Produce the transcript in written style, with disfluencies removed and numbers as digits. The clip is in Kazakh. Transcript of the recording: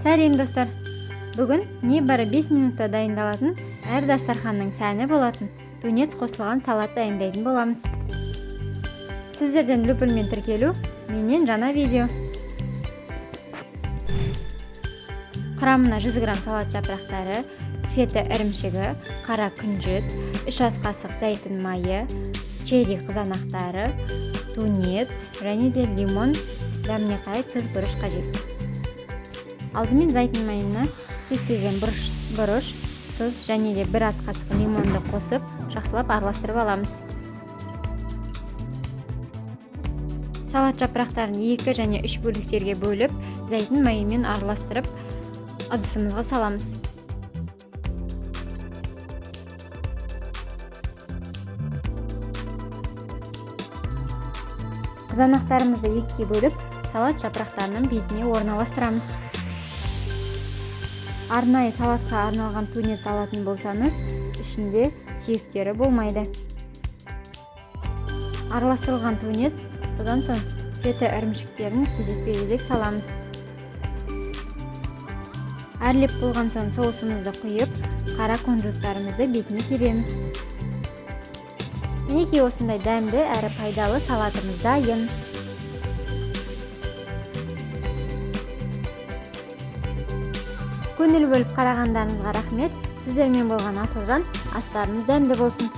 Сәлем достар. Бүгін небәрі 5 минутта дайындалатын, әр дастарханның сәні болатын тунец қосылған салат дайындайтын боламыз. Сіздерден лүпілмен тіркелу, менен жаңа видео. Құрамына 100 грамм салат жапырақтары, фета ірімшігі, қара күнжіт, 3 ас қасық зәйтүн майы, черри қызанақтары, тунец және де лимон, дәміне тұз бұрыш қажет. Алдымен зәйтүн майына кез келген бұрыш, тұз және де 1 ас қасық лимонды қосып, жақсылап араластырып аламыз. Салат жапырақтарын 2 және 3 бөліктерге бөліп, зәйтүн майымен араластырып, ыдысымызға саламыз. Қызанақтарымызды 2-ге бөліп, салат жапырақтарының бетіне орналастырамыз. Арнайы салатқа арналған тунец алатын болсаңыз, ішінде сүйектері болмайды. Араластырылған тунец, содан соң фета ірімшіктерін кезек-кезек саламыз. Әрлеп болған соң соусымызды құйып, қара күнжіттарымызды бетіне себеміз. Мінекей осындай дәмді әрі пайдалы салатымыз дайын. Көңіл бөліп қарағандарыңызға рахмет. Сіздермен болған Асылжан. Астарыңыз дәмді болсын.